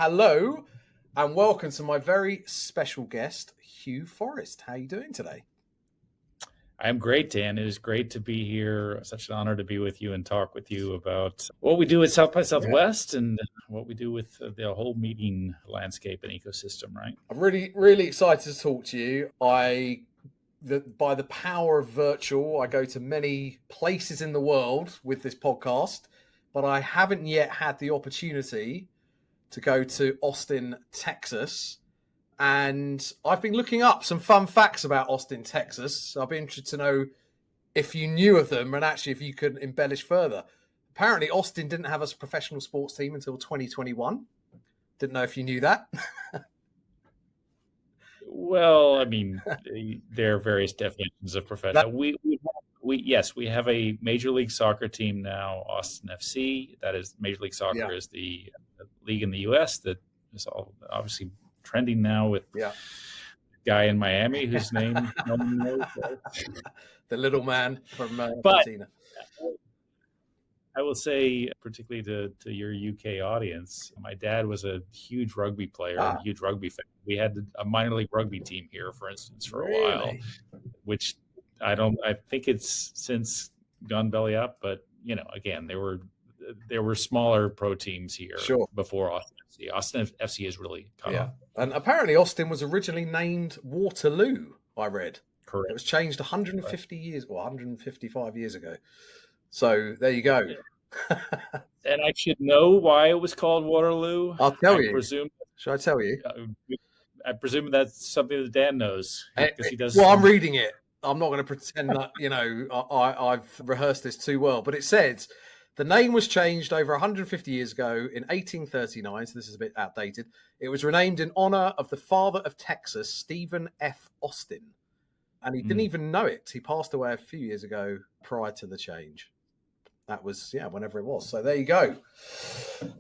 Hello and welcome to my very special guest, Hugh Forrest. How are you doing today? I'm great, Dan. It is great to be here. Such an honor to be with you and talk with you about what we do at South by Southwest and what we do with the whole meeting landscape and ecosystem, right? I'm really excited to talk to you. By the power of virtual, I go to many places in the world with this podcast, but I haven't yet had the opportunity to go to Austin, Texas. And I've been looking up some fun facts about Austin, Texas. So I'd be interested to know if you knew of them and actually if you could embellish further. Apparently, Austin didn't have a professional sports team until 2021. Didn't know if you knew that. Well, I mean, there are various definitions of professional. We have a Major League Soccer team now, Austin FC. That is, Major League Soccer is the league in the U.S. that is all obviously trending now with a guy in Miami whose name no one knows. The little man from Argentina. I will say, particularly to your UK audience, my dad was a huge rugby player and a huge rugby fan. We had a minor league rugby team here, for instance, for a while, which I think it's since gone belly up. But again, there were smaller pro teams here before Austin FC. Austin FC has really come up. And apparently Austin was originally named Waterloo, I read. Correct. It was changed 150 years or 155 years ago. So there you go. And I should know why it was called Waterloo. I'll tell you. Should I tell you? I presume that's something that Dan knows. Because he does. Well, I'm reading it. I'm not going to pretend that, I've rehearsed this too well. But it says the name was changed over 150 years ago in 1839. So this is a bit outdated. It was renamed in honor of the father of Texas, Stephen F. Austin. And he didn't even know it. He passed away a few years ago prior to the change. That was, whenever it was. So there you go.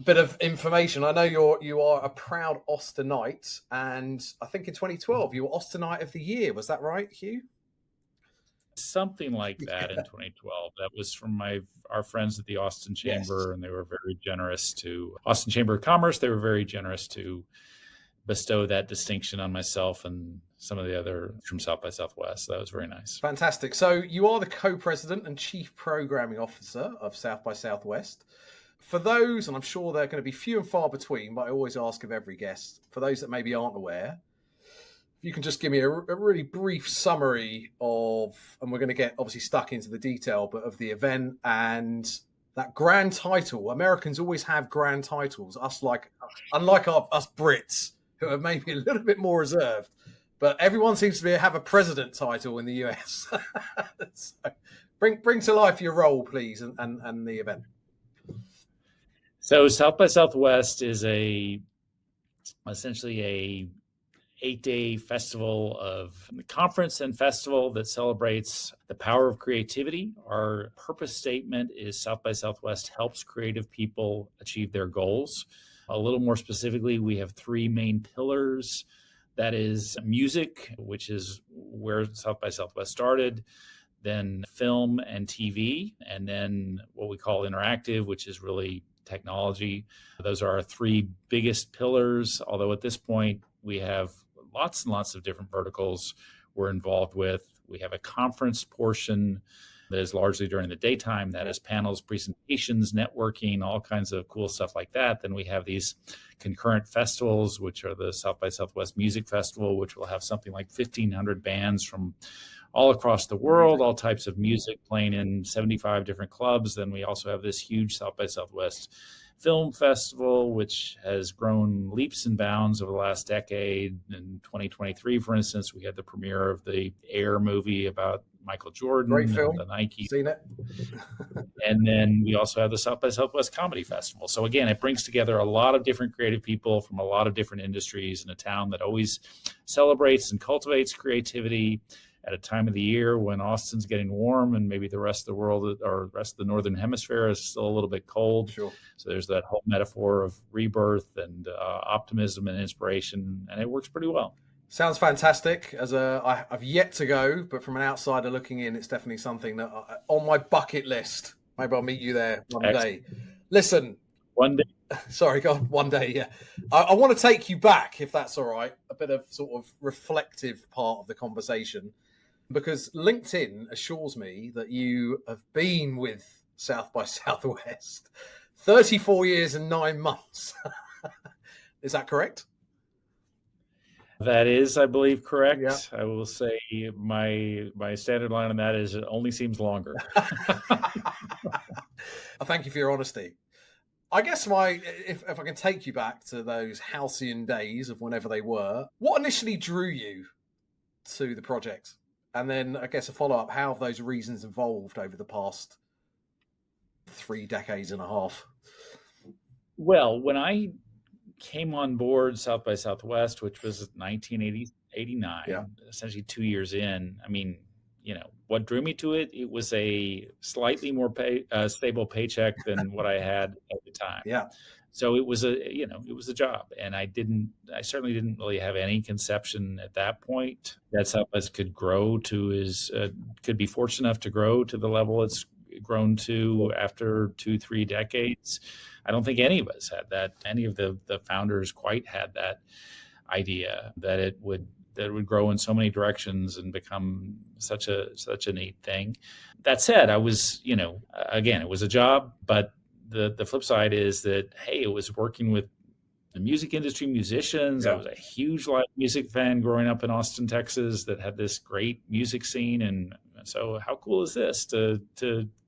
Bit of information. I know you are a proud Austinite. And I think in 2012, you were Austinite of the Year. Was that right, Hugh? Something like that in 2012. That was from our friends at the Austin Chamber, and they were very generous to Austin Chamber of Commerce. They were very generous to bestow that distinction on myself and some of the other from South by Southwest. That was very nice. Fantastic. So you are the co-president and chief programming officer of South by Southwest. For those, and I'm sure they're going to be few and far between, but I always ask of every guest, for those that maybe aren't aware, if you can just give me a really brief summary of, and we're going to get obviously stuck into the detail, but of the event and that grand title. Americans always have grand titles, unlike us Brits, who are maybe a little bit more reserved. But everyone seems to have a president title in the US. So bring to life your role, please, and the event. So South by Southwest is essentially a 8-day festival of conference and festival that celebrates the power of creativity. Our purpose statement is South by Southwest helps creative people achieve their goals. A little more specifically, we have 3 main pillars. That is music, which is where South by Southwest started, then film and TV, and then what we call interactive, which is really technology. Those are our 3 biggest pillars, although at this point we have lots and lots of different verticals we're involved with. We have a conference portion that is largely during the daytime. That is panels, presentations, networking, all kinds of cool stuff like that. Then we have these concurrent festivals, which are the South by Southwest Music Festival, which will have something like 1,500 bands from all across the world, all types of music playing in 75 different clubs. Then we also have this huge South by Southwest Film Festival, which has grown leaps and bounds over the last decade. In 2023, for instance, we had the premiere of the Air movie about Michael Jordan. Great film. The Nike. Seen it. And then we also have the South by Southwest Comedy Festival. So again, it brings together a lot of different creative people from a lot of different industries in a town that always celebrates and cultivates creativity at a time of the year when Austin's getting warm and maybe the rest of the world or rest of the Northern Hemisphere is still a little bit cold. Sure. So there's that whole metaphor of rebirth and optimism and inspiration, and it works pretty well. Sounds fantastic. I've yet to go, but from an outsider looking in, it's definitely something that on my bucket list. Maybe I'll meet you there one day. Listen, One day. Sorry, go on. One day, yeah. I want to take you back, if that's all right, a bit of sort of reflective part of the conversation, because LinkedIn assures me that you have been with South by Southwest 34 years and 9 months. Is that correct? That is, I believe, correct. Yeah. I will say my standard line on that is it only seems longer. I thank you for your honesty. I guess if I can take you back to those halcyon days of whenever they were, what initially drew you to the project? And then I guess a follow-up, how have those reasons evolved over the past 3 decades and a half? Well, when I came on board South by Southwest, which was 1989, Yeah. essentially 2 years in, I mean, what drew me to it? It was a slightly more stable paycheck than what I had at the time. Yeah. So it was a job, and I certainly didn't really have any conception at that point that Southwest could could be fortunate enough to grow to the level it's grown to after 2-3 decades. I don't think any of us had that. Any of the founders quite had that idea that it would grow in so many directions and become such a neat thing. That said, I was, again, it was a job, but the flip side is that, hey, it was working with the music industry, musicians. Yeah. I was a huge live music fan growing up in Austin, Texas, that had this great music scene. And so how cool is this to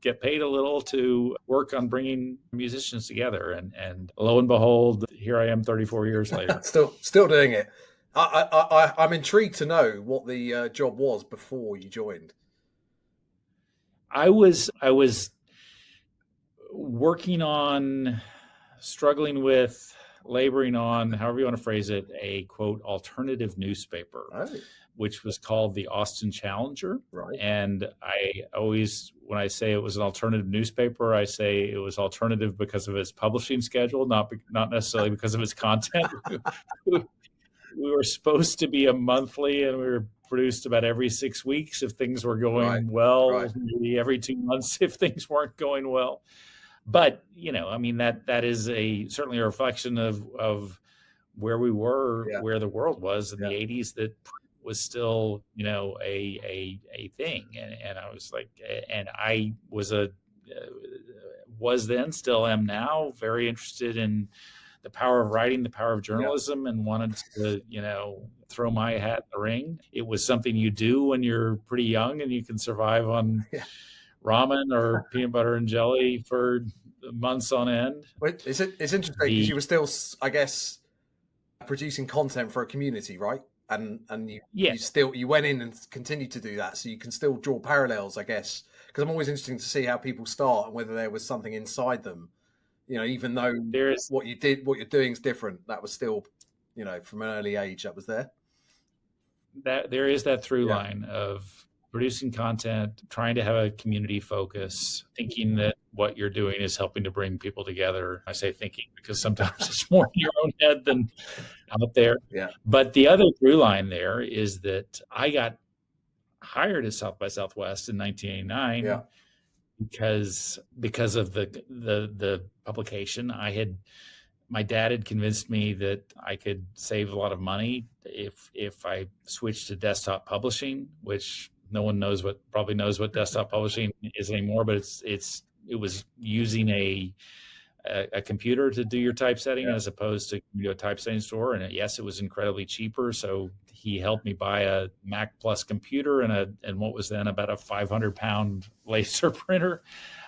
get paid a little to work on bringing musicians together? And lo and behold, here I am 34 years later. Still doing it. I'm intrigued to know what the job was before you joined. I was working on, struggling with, laboring on, however you want to phrase it, a quote alternative newspaper, which was called the Austin Challenger. Right. And I always, when I say it was an alternative newspaper, I say it was alternative because of its publishing schedule, not necessarily because of its content. We were supposed to be a monthly, and we were produced about every 6 weeks if things were going well, maybe every 2 months if things weren't going well. But, I mean, that is certainly a reflection of where we were, where the world was in the 80s, that was still, a thing. And I was like, and I was then, still am now, very interested in the power of writing, the power of journalism, and wanted to, throw my hat in the ring. It was something you do when you're pretty young and you can survive on ramen or peanut butter and jelly for months on end. It's interesting because you were still, I guess, producing content for a community, right? And you went in and continued to do that, so you can still draw parallels, I guess, because I'm always interested to see how people start and whether there was something inside them, even though what you're doing is different. That was still, from an early age, that was there. That there is that through line of producing content, trying to have a community focus, thinking that what you're doing is helping to bring people together. I say thinking because sometimes it's more in your own head than out there. Yeah. But the other through line there is that I got hired at South by Southwest in 1989 because of the publication. My dad had convinced me that I could save a lot of money if I switched to desktop publishing, which no one probably knows what desktop publishing is anymore, but it was using a computer to do your typesetting as opposed to a typesetting store. And yes, it was incredibly cheaper. So he helped me buy a Mac Plus computer and what was then about a 500-pound laser printer.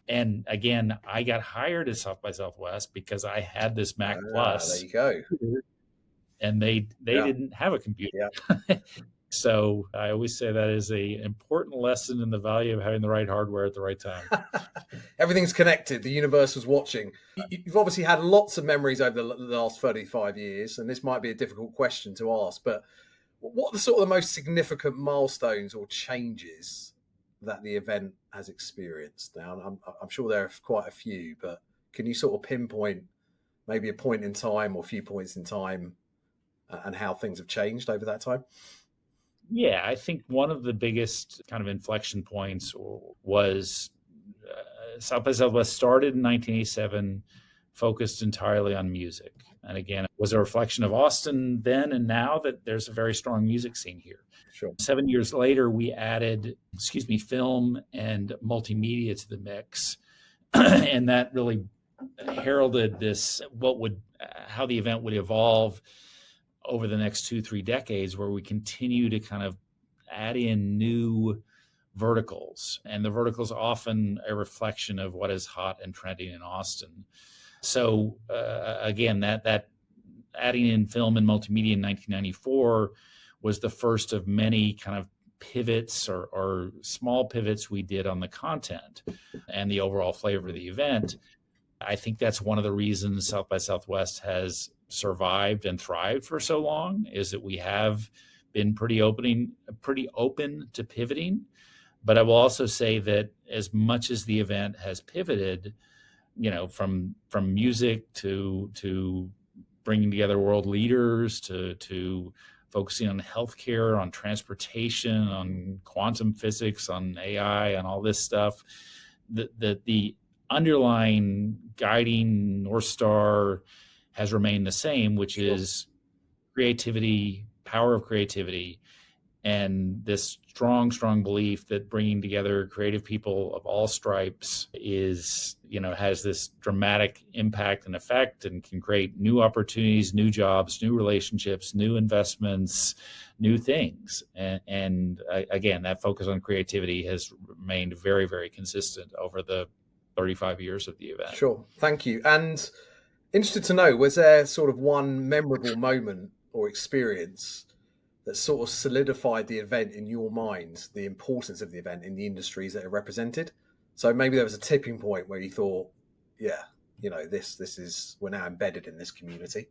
And again, I got hired at South by Southwest because I had this Mac Plus. There you go. And they didn't have a computer. Yeah. So I always say that is an important lesson in the value of having the right hardware at the right time. Everything's connected. The universe was watching. You've obviously had lots of memories over the last 35 years, and this might be a difficult question to ask, but what are the most significant milestones or changes that the event has experienced? Now, I'm sure there are quite a few, but can you sort of pinpoint maybe a point in time or a few points in time and how things have changed over that time? Yeah, I think one of the biggest kind of inflection points was South by Southwest started in 1987 focused entirely on music. And again, it was a reflection of Austin then and now that there's a very strong music scene here. Sure. 7 years later, we added, film and multimedia to the mix. And that really heralded this, how the event would evolve over the next 2-3 decades, where we continue to kind of add in new verticals. And the verticals are often a reflection of what is hot and trending in Austin. So again, that adding in film and multimedia in 1994 was the first of many kind of pivots or small pivots we did on the content and the overall flavor of the event. I think that's one of the reasons South by Southwest has survived and thrived for so long, is that we have been pretty open to pivoting. But I will also say that as much as the event has pivoted, from music to bringing together world leaders to focusing on healthcare, on transportation, on quantum physics, on AI, on all this stuff, the underlying guiding North Star has remained the same, which is creativity, power of creativity, and this strong belief that bringing together creative people of all stripes is, has this dramatic impact and effect and can create new opportunities, new jobs, new relationships, new investments, new things. And again, that focus on creativity has remained very, very consistent over the 35 years of the event. Sure. Thank you. And interested to know, was there sort of one memorable moment or experience that sort of solidified the event in your mind, the importance of the event in the industries that are represented? So maybe there was a tipping point where you thought, this is, we're now embedded in this community.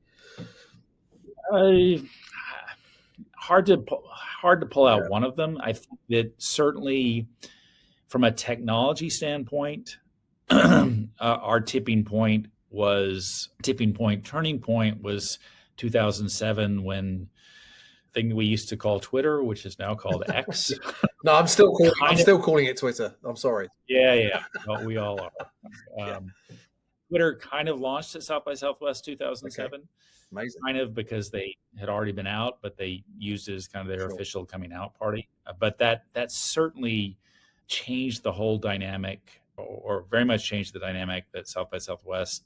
Hard to pull out one of them. I think that certainly from a technology standpoint, our turning point was 2007, when thing we used to call Twitter, which is now called X. No, I'm still calling it Twitter. I'm sorry. Yeah. Well, we all are. Twitter kind of launched at South by Southwest 2007. Okay. Amazing. Kind of because they had already been out, but they used it as kind of their official coming out party. But that certainly changed the whole dynamic, or very much changed the dynamic that South by Southwest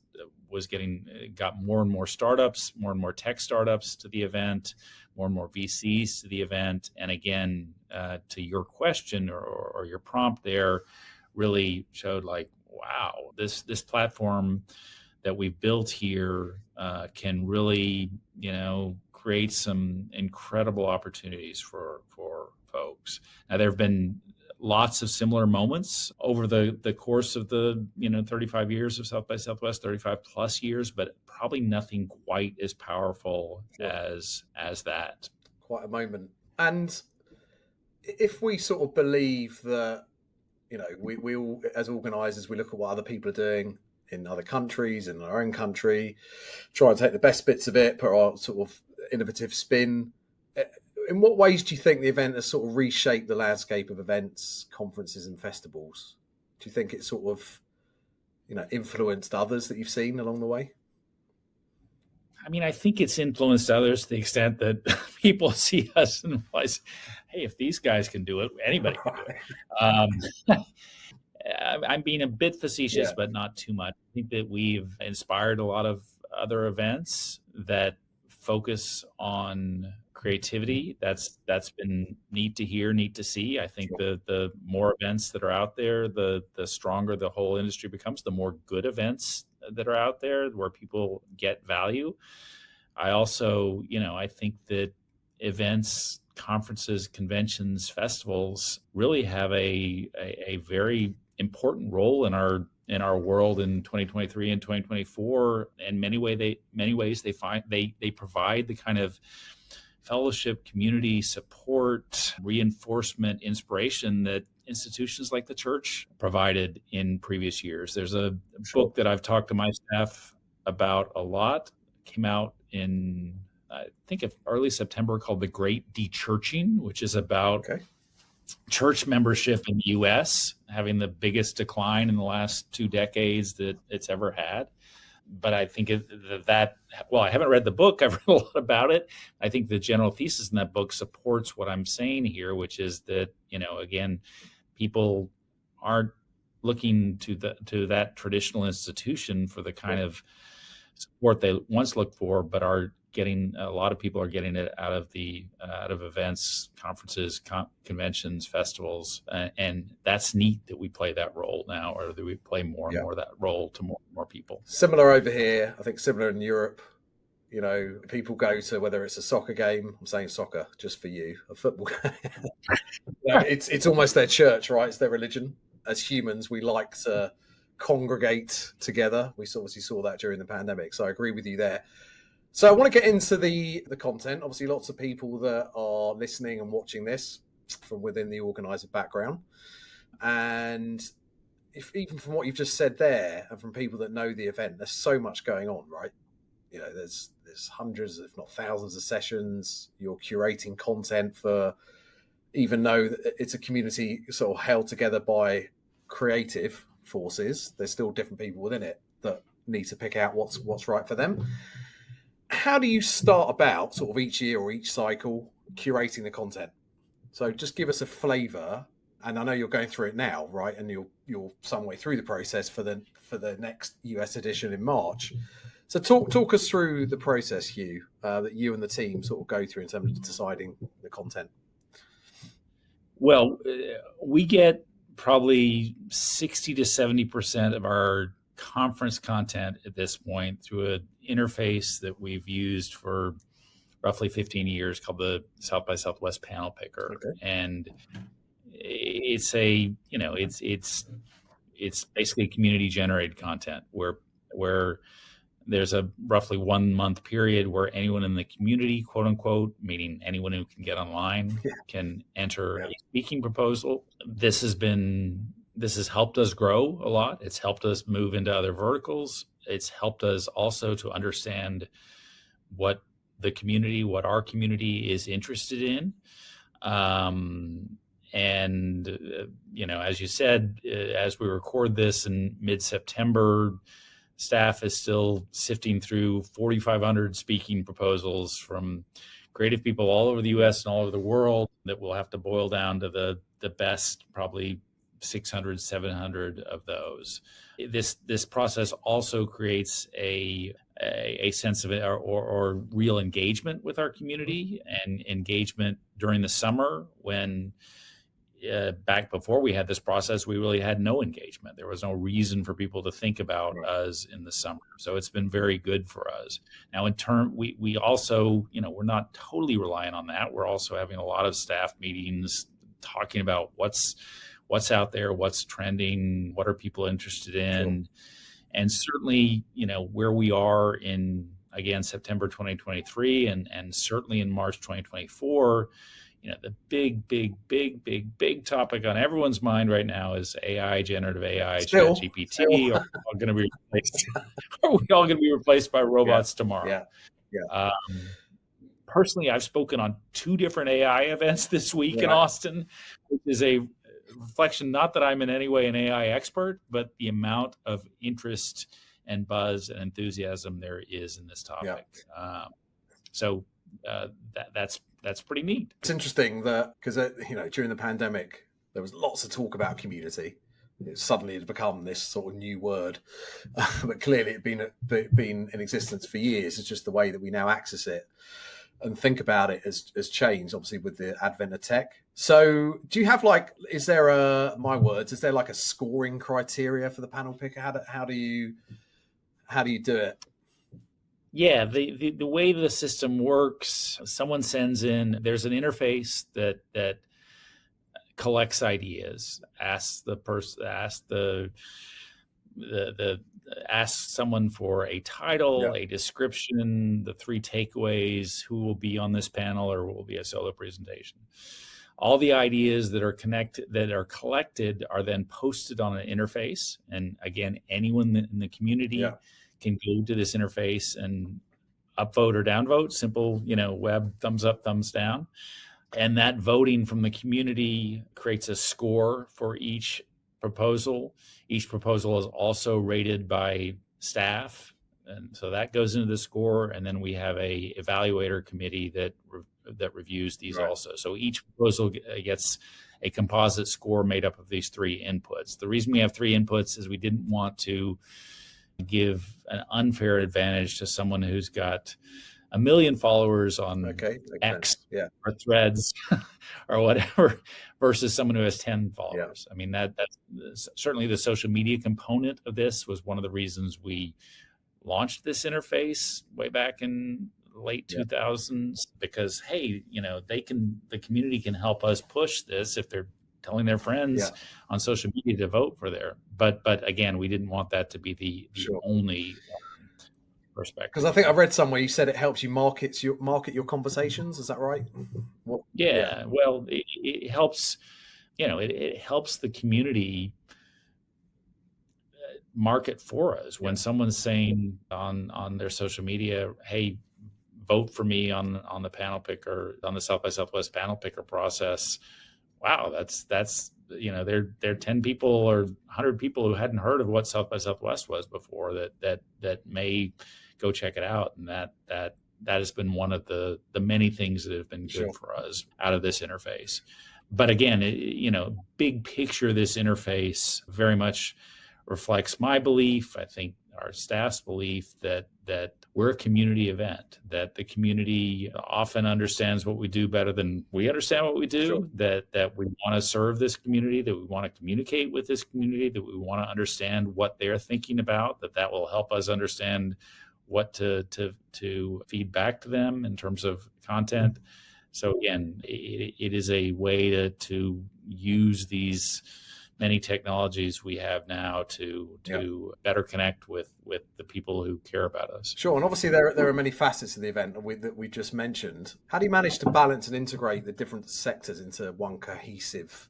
got more and more startups, more and more tech startups to the event, more and more VCs to the event. And again, to your question or your prompt there, really showed like, wow, this platform that we've built here can really, create some incredible opportunities for folks. Now, there have been lots of similar moments over the course of the 35 years of South by Southwest, 35 plus years, but probably nothing quite as powerful as that. Quite a moment. And if we sort of believe that, we all, as organisers, we look at what other people are doing in other countries, in our own country, try and take the best bits of it, put our sort of innovative spin. In what ways do you think the event has sort of reshaped the landscape of events, conferences and festivals? Do you think it sort of, influenced others that you've seen along the way? I mean, I think it's influenced others to the extent that people see us and realize, hey, if these guys can do it, anybody can do it. I'm being a bit facetious, but not too much. I think that we've inspired a lot of other events that focus on creativity. That's been neat to hear, neat to see. I think the more events that are out there, the stronger the whole industry becomes, the more good events that are out there where people get value. I also, I think that events, conferences, conventions, festivals really have a very important role in our world in 2023 and 2024. In many ways they provide the kind of fellowship, community support, reinforcement, inspiration that institutions like the church provided in previous years. There's a book that I've talked to my staff about a lot, came out in, I think, early September, called The Great Dechurching, which is about church membership in the U.S. having the biggest decline in the last 2 decades that it's ever had. but I think well, I haven't read the book. I've read a lot about it. I think the general thesis in that book supports what I'm saying here, which is that, again, people aren't looking to that traditional institution for the kind of support they once looked for, but a lot of people are getting it out of events, conferences, conventions, festivals, and that's neat that we play that role now, or that we play more and more of that role to more and more people. Similar over here, I think similar in Europe. People go to, whether it's a soccer game, I'm saying soccer just for you, a football game. It's almost their church, right? It's their religion. As humans, we like to congregate together. We obviously saw that during the pandemic. So I agree with you there. So I want to get into the content. Obviously, lots of people that are listening and watching this from within the organizer background. And even from what you've just said there, and from people that know the event, there's so much going on, right? There's hundreds, if not thousands of sessions. You're curating content for, even though it's a community sort of held together by creative forces, there's still different people within it that need to pick out what's right for them. How do you start about sort of each year or each cycle curating the content? So just give us a flavor, and I know you're going through it now, right? And you're some way through the process for the next US edition in March. So talk us through the process, Hugh, that you and the team sort of go through in terms of deciding the content. Well, we get probably 60 to 70% of our conference content at this point through an interface that we've used for roughly 15 years called the South by Southwest Panel Picker. Okay. And it's it's basically community generated content where there's a roughly 1 month period where anyone in the community, quote unquote, meaning anyone who can get online, can enter a speaking proposal. This has helped us grow a lot. It's helped us move into other verticals. It's helped us also to understand what our community is interested in. As you said, as we record this in mid-September, staff is still sifting through 4,500 speaking proposals from creative people all over the U.S. and all over the world that will have to boil down to the best, probably 600, 700 of those. This process also creates a sense of or real engagement with our community, and engagement during the summer when back before we had this process, we really had no engagement. There was no reason for people to think about us in the summer. So it's been very good for us. Now, in turn, we also, we're not totally reliant on that. We're also having a lot of staff meetings talking about what's out there, what's trending, what are people interested in. Sure. And certainly, where we are in, again, September 2023 and certainly in March 2024, the big topic on everyone's mind right now is AI, generative AI, ChatGPT. Are we all going to be replaced by robots tomorrow? Yeah. Personally, I've spoken on 2 different AI events this week in Austin, which is a reflection, not that I'm in any way an AI expert, but the amount of interest and buzz and enthusiasm there is in this topic. That's pretty neat. It's interesting that because during the pandemic there was lots of talk about community. Suddenly it had become this sort of new word, but clearly it had been in existence for years. It's just the way that we now access it and think about it has changed, obviously, with the advent of tech. So do you have is there a scoring criteria for the panel picker? How do you do it? Yeah, the way the system works, someone sends in, there's an interface that collects ideas, asks someone for a title, a description, the 3 takeaways, who will be on this panel or will be a solo presentation. All the ideas that are collected are then posted on an interface. And again, anyone in the community can go to this interface and upvote or downvote, simple, web, thumbs up, thumbs down. And that voting from the community creates a score for each proposal. Each proposal is also rated by staff And so that goes into the score. And then we have a evaluator committee that reviews these also. So each proposal gets a composite score made up of these 3 inputs. The reason we have 3 inputs is we didn't want to give an unfair advantage to someone who's got 1 million followers on X or Threads or whatever versus someone who has 10 followers. I mean, that's certainly the social media component of this was one of the reasons we launched this interface way back in late 2000s, because, hey, the community can help us push this if they're telling their friends on social media to vote for but again, we didn't want that to be the only perspective. Because I think I read somewhere you said it helps you market your conversations. Is that right? Well, it helps. It helps the community market for us when someone's saying on their social media, "Hey, vote for me on the panel picker, on the South by Southwest panel picker process." Wow, that's there are 10 people or 100 people who hadn't heard of what South by Southwest was before that may go check it out, and that has been one of the many things that have been good for us out of this interface. But again, big picture, this interface very much reflects my belief, I think our staff's belief, that we're a community event, that the community often understands what we do better than we understand what we do, that we want to serve this community, that we want to communicate with this community, that we want to understand what they're thinking about, that will help us understand what to feed back to them in terms of content. So again, it is a way to use these many technologies we have now to better connect with the people who care about us. Sure, and obviously there are many facets of the event that we just mentioned. How do you manage to balance and integrate the different sectors into one cohesive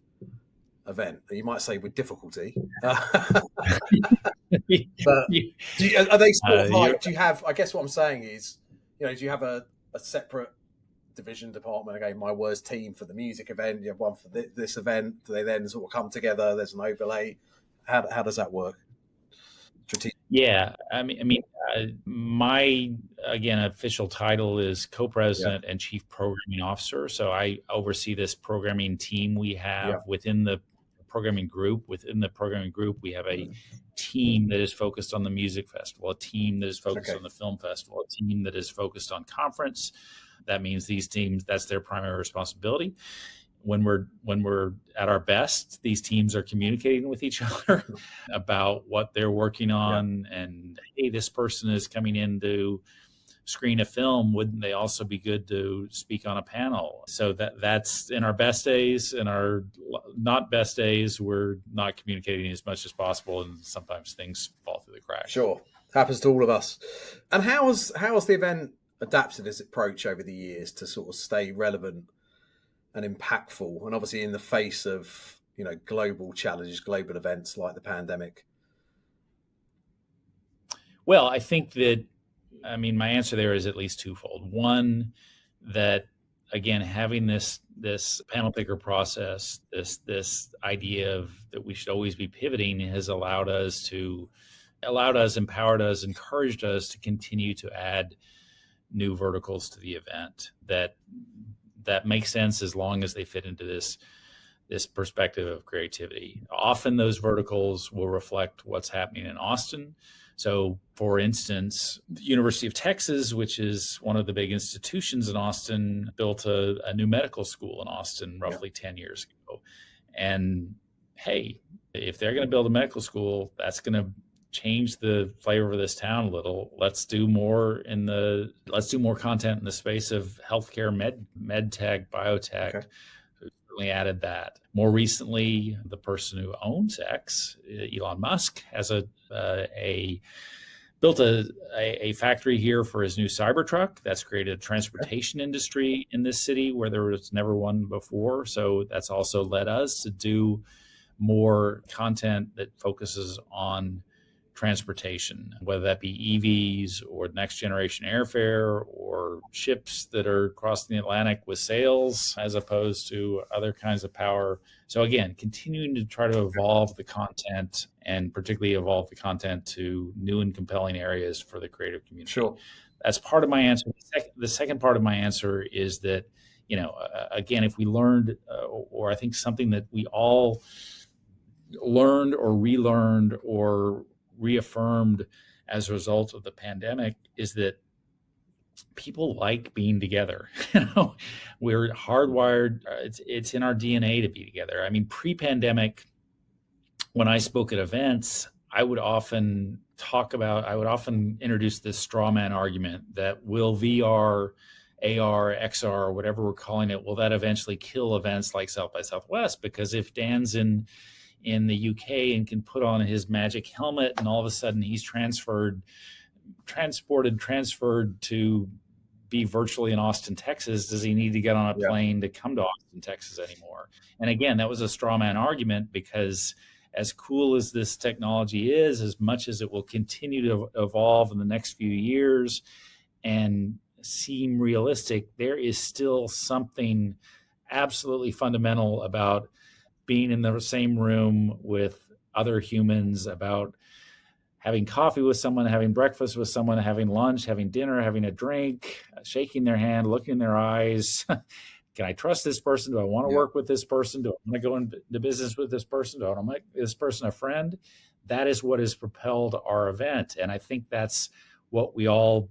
event? You might say with difficulty. But are they sort of like, do you have, I guess what I'm saying is, do you have a separate division department, again, my words, team for the music event, you have one for this event, do they then sort of come together, there's an overlay? How does that work? My again official title is co-president and chief programming officer, so I oversee this programming team we have within the programming group. Within the programming group, we have a team that is focused on the music festival, a team that is focused on the film festival, a team that is focused on conference. That means these teams, that's their primary responsibility. When we're at our best, these teams are communicating with each other about what they're working on. And, hey, this person is coming in to screen a film. Wouldn't they also be good to speak on a panel? So that's in our best days. In our not best days, we're not communicating as much as possible, and sometimes things fall through the cracks. Sure, happens to all of us. And how has the event adapted its approach over the years to sort of stay relevant and impactful, and obviously in the face of global challenges, global events like the pandemic? Well, I think that my answer there is at least twofold. One, that again, having this panel picker process, this idea of that we should always be pivoting, has empowered us, encouraged us to continue to add new verticals to the event that makes sense as long as they fit into this perspective of creativity. Often those verticals will reflect what's happening in Austin. So, for instance, the University of Texas, which is one of the big institutions in Austin, built a new medical school in Austin roughly 10 years ago. And hey, if they're going to build a medical school, that's going to change the flavor of this town a little. Let's do more content in the space of healthcare, med tech, biotech. Okay. We certainly added that. More recently, the person who owns X, Elon Musk, has built a factory here for his new Cybertruck. That's created a transportation industry in this city where there was never one before. So that's also led us to do more content that focuses on transportation, whether that be EVs or next generation airfare or ships that are crossing the Atlantic with sails as opposed to other kinds of power. So again, continuing to try to evolve the content and particularly evolve the content to new and compelling areas for the creative community. Sure. That's part of my answer. The second part of my answer is that, again, if we learned, or I think something that we all learned or relearned or reaffirmed as a result of the pandemic, is that people like being together. We're hardwired. It's in our DNA to be together. I mean, pre-pandemic, when I spoke at events, I would often introduce this straw man argument that will VR, AR, XR, whatever we're calling it, will that eventually kill events like South by Southwest? Because if Dan's in the UK and can put on his magic helmet and all of a sudden he's transferred to be virtually in Austin, Texas, does he need to get on a plane to come to Austin, Texas anymore? And again, that was a straw man argument, because as cool as this technology is, as much as it will continue to evolve in the next few years and seem realistic, there is still something absolutely fundamental about being in the same room with other humans, about having coffee with someone, having breakfast with someone, having lunch, having dinner, having a drink, shaking their hand, looking in their eyes. Can I trust this person? Do I want to work with this person? Do I want to go into business with this person? Do I want to make this person a friend? That is what has propelled our event. And I think that's what we all,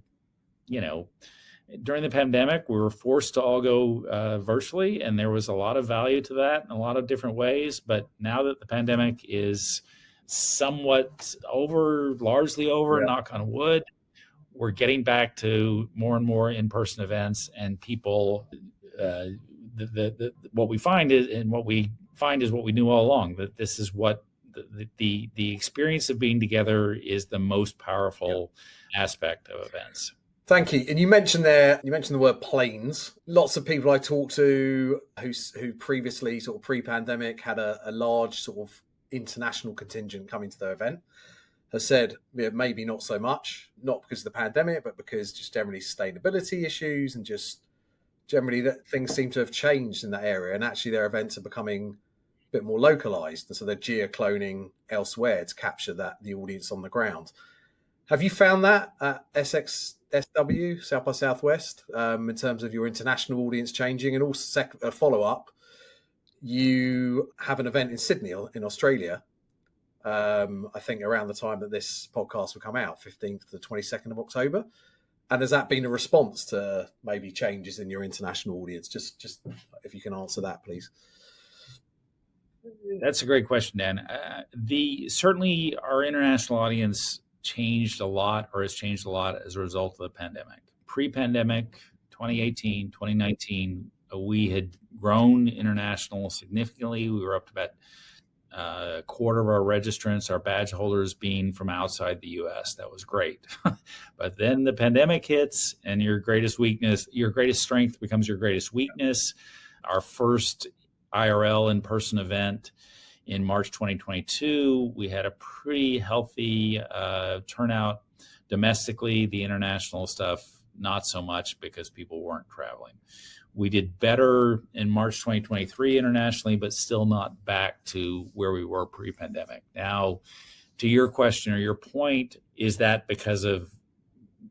during the pandemic, we were forced to all go virtually, and there was a lot of value to that in a lot of different ways. But now that the pandemic is somewhat largely over, knock on wood, we're getting back to more and more in-person events, and people, what we find is what we knew all along, that this is what the experience of being together is the most powerful aspect of events. Thank you. And you mentioned the word planes. Lots of people I talk to who previously, sort of pre-pandemic, had a large sort of international contingent coming to their event, has said maybe not so much, not because of the pandemic, but because just generally sustainability issues and just generally that things seem to have changed in that area. And actually their events are becoming a bit more localized. And so they're geo-cloning elsewhere to capture the audience on the ground. Have you found that at SXSW, South by Southwest, in terms of your international audience changing? And also a follow-up, you have an event in Sydney in Australia, I think around the time that this podcast will come out, 15th to the 22nd of October. And has that been a response to maybe changes in your international audience? Just if you can answer that, please. That's a great question, Dan. Certainly our international audience changed a lot, or has changed a lot as a result of the pandemic. Pre-pandemic, 2018, 2019, we had grown international significantly. We were up to about a quarter of our registrants, our badge holders, being from outside the US. That was great. But then the pandemic hits, and your greatest strength becomes your greatest weakness. Our first IRL in-person event in March 2022, we had a pretty healthy turnout domestically. The international stuff, not so much, because people weren't traveling. We did better in March 2023 internationally, but still not back to where we were pre-pandemic. Now, to your question or your point, is that because of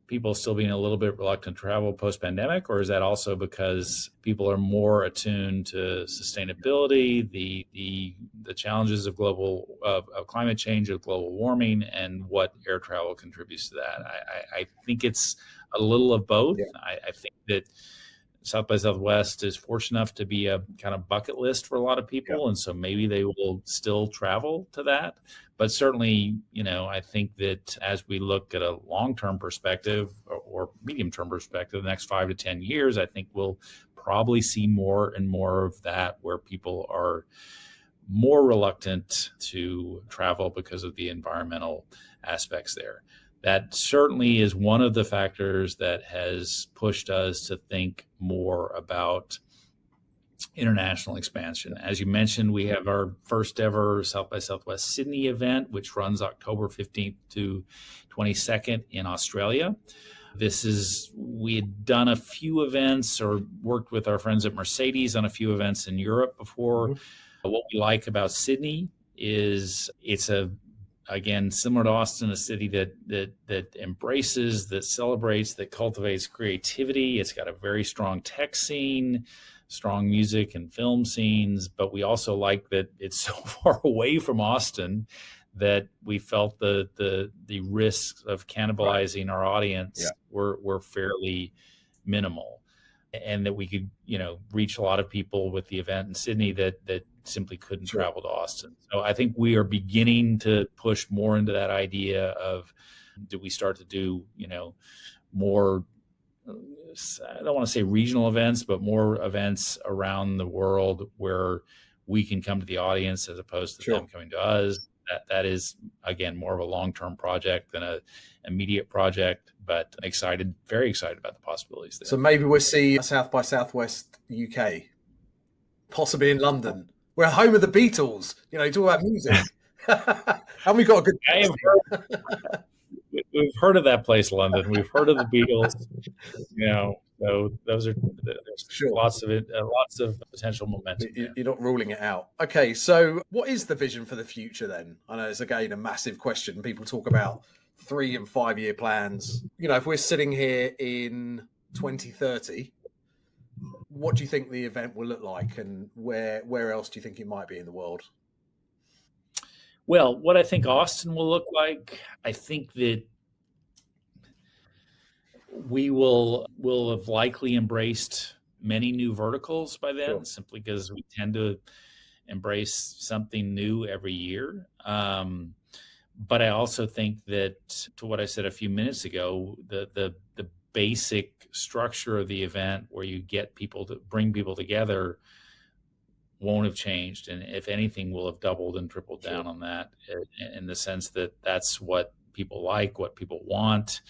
people still being a little bit reluctant to travel post-pandemic, or is that also because people are more attuned to sustainability, the challenges of of climate change, of global warming, and what air travel contributes to that? I think it's a little of both. Yeah. I think that South by Southwest is fortunate enough to be a kind of bucket list for a lot of people. Yeah. And so maybe they will still travel to that. But certainly, I think that as we look at a long-term perspective or medium-term perspective, the next 5 to 10 years, I think we'll probably see more and more of that, where people are more reluctant to travel because of the environmental aspects there. That certainly is one of the factors that has pushed us to think more about international expansion. As you mentioned, we have our first ever South by Southwest Sydney event, which runs October 15th to 22nd in Australia. We had done a few events or worked with our friends at Mercedes on a few events in Europe before. What we like about Sydney is it's again, similar to Austin, a city that embraces, that celebrates, that cultivates creativity. It's got a very strong tech scene, strong music and film scenes, but we also like that it's so far away from Austin that we felt the risks of cannibalizing our audience were fairly minimal, and that we could reach a lot of people with the event in Sydney that simply couldn't travel to Austin. So I think we are beginning to push more into that idea of, do we start to do more, I don't want to say regional events, but more events around the world where we can come to the audience as opposed to them coming to us. That is, again, more of a long-term project than an immediate project, but very excited about the possibilities there. So maybe we'll see South by Southwest UK, possibly in London. We're home of the Beatles, talk about music. And we got a good... We've heard of that place, London. We've heard of the Beatles. So there's lots of potential momentum. You're not ruling it out. Okay, so what is the vision for the future then? I know it's again a massive question. People talk about 3 and 5 year plans. If we're sitting here in 2030, what do you think the event will look like, and where else do you think it might be in the world? Well, what I think Austin will look like, I think that we will have likely embraced many new verticals by then, simply because we tend to embrace something new every year. But I also think that, to what I said a few minutes ago, the basic structure of the event, where you bring people together, won't have changed, and if anything, will have doubled and tripled down on that, in the sense that that's what people like, what people want,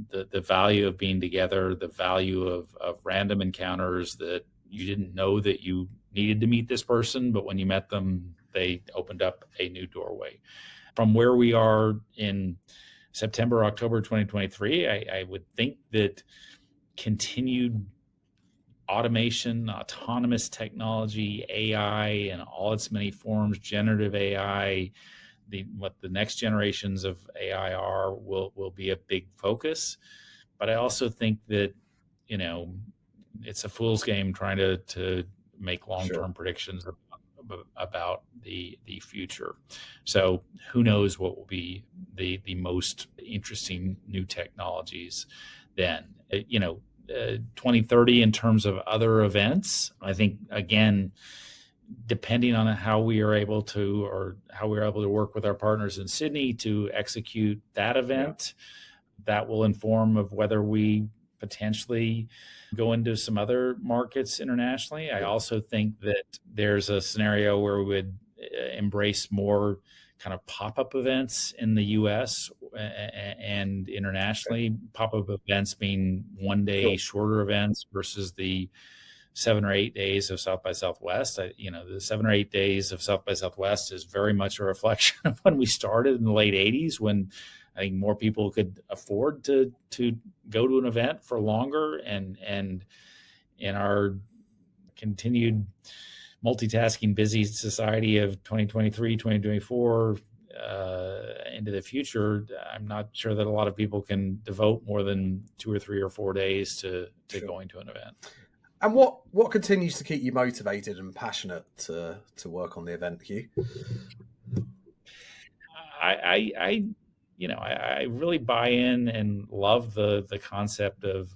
the value of being together, the value of random encounters that you didn't know that you needed to meet this person, but when you met them, they opened up a new doorway. From where we are in September, October 2023, I would think that continued automation, autonomous technology, AI in all its many forms, generative AI, what the next generations of AI will be a big focus. But I also think that, it's a fool's game trying to make long-term predictions about the future. So who knows what will be the most interesting new technologies then. 2030 in terms of other events, I think, again, depending on how we are able to work with our partners in Sydney to execute that event, that will inform of whether we potentially go into some other markets internationally. I also think that there's a scenario where we would embrace more kind of pop-up events in the US and internationally. Pop-up events being one-day shorter events versus the 7 or 8 days of South by Southwest. The 7 or 8 days of South by Southwest is very much a reflection of when we started in the late 80s, when I think more people could afford to go to an event for longer, and in our continued multitasking busy society of 2023, 2024 into the future, I'm not sure that a lot of people can devote more than 2 or 3 or 4 days to going to an event. And what continues to keep you motivated and passionate to work on the event, Hugh? I really buy in and love the concept of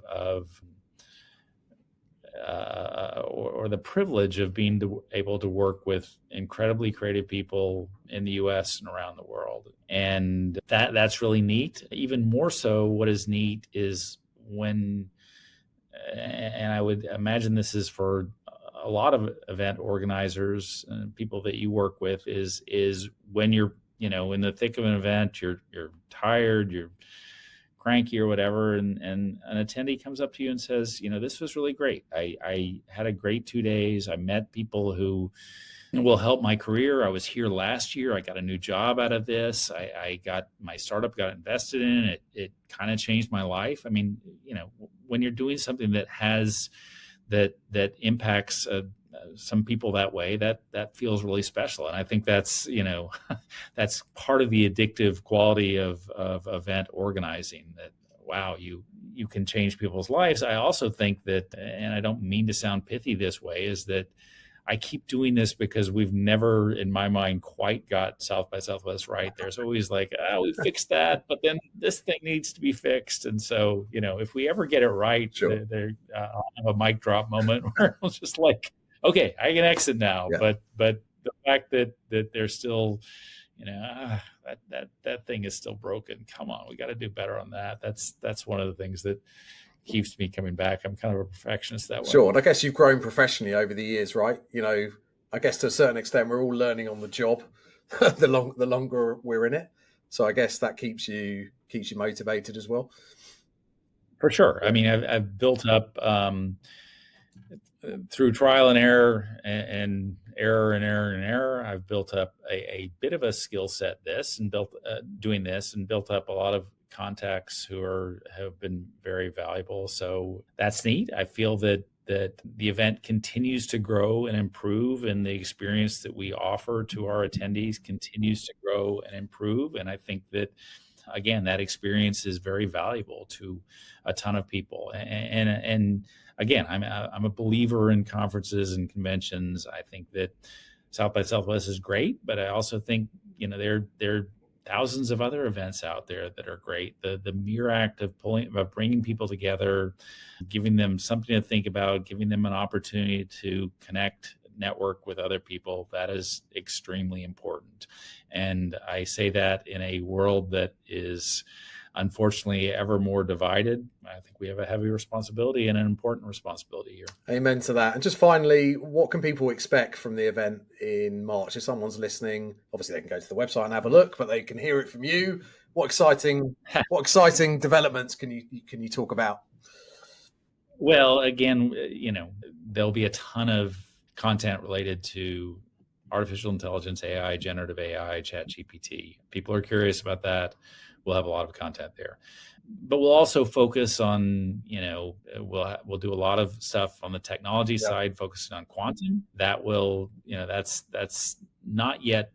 or the privilege of being able to work with incredibly creative people in the US and around the world. And that's really neat. Even more so, what is neat is when, and I would imagine this is for a lot of event organizers and people that you work with, is when you're in the thick of an event, you're tired, you're cranky or whatever, and an attendee comes up to you and says, this was really great. I had a great 2 days. I met people who will help my career. I was here last year. I got a new job out of this. I got my startup got invested in it. It kind of changed my life. I mean, when you're doing something that has that impacts some people that way, that feels really special. And I think that's, that's part of the addictive quality of event organizing, that, wow, you can change people's lives. I also think that, and I don't mean to sound pithy this way, is that I keep doing this because we've never, in my mind, quite got South by Southwest right. There's always like, we fixed that, but then this thing needs to be fixed. And so, if we ever get it right, Sure. I'll have a mic drop moment where I'll just like, okay, I can exit now. Yeah. But the fact that there's still, that thing is still broken. Come on, we got to do better on that. That's one of the things that keeps me coming back. I'm kind of a perfectionist that way. Sure. And I guess you've grown professionally over the years, right? I guess to a certain extent, we're all learning on the job the longer we're in it. So I guess that keeps you motivated as well. For sure. I mean, I've built up through trial and error and error. I've built up a bit of a skill set doing this, and built up a lot of contacts who have been very valuable. So that's neat. I feel that the event continues to grow and improve, and the experience that we offer to our attendees continues to grow and improve. And I think that, again, that experience is very valuable to a ton of people. And again, I'm a believer in conferences and conventions. I think that South by Southwest is great, but I also think, there are thousands of other events out there that are great. The mere act of bringing people together, giving them something to think about, giving them an opportunity to connect, network with other people, that is extremely important. And I say that in a world that is unfortunately ever more divided. I think we have a heavy responsibility and an important responsibility here. Amen to that. And just finally, what can people expect from the event in March? If someone's listening, obviously they can go to the website and have a look, but they can hear it from you. What exciting developments can you talk about? Well, again, there'll be a ton of content related to artificial intelligence, AI, generative AI, ChatGPT. People are curious about that. We'll have a lot of content there, but we'll also focus on, we'll do a lot of stuff on the technology side, focusing on quantum. That will, that's not yet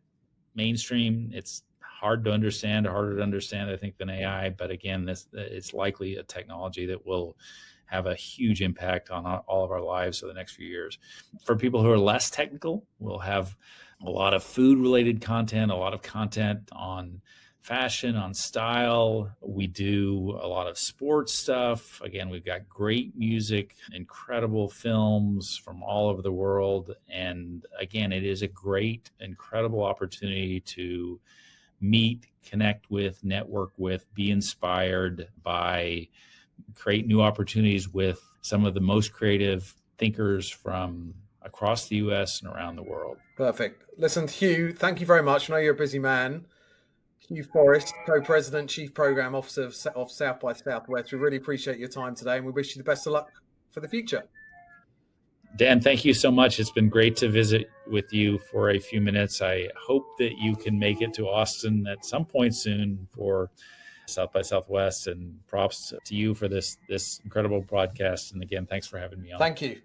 mainstream. It's harder to understand, I think, than AI. But again, it's likely a technology that will have a huge impact on all of our lives for the next few years. For people who are less technical, we'll have a lot of food-related content, a lot of content on fashion, on style. We do a lot of sports stuff. Again, we've got great music, incredible films from all over the world. And again, it is a great, incredible opportunity to meet, connect with, network with, be inspired by, create new opportunities with some of the most creative thinkers from across the US and around the world. Perfect. Listen, Hugh, thank you very much. I know you're a busy man. Hugh Forrest, Co-President, Chief Program Officer of South by Southwest. We really appreciate your time today, and we wish you the best of luck for the future. Dan, thank you so much. It's been great to visit with you for a few minutes. I hope that you can make it to Austin at some point soon for South by Southwest, and props to you for this incredible broadcast. And again, thanks for having me on. Thank you.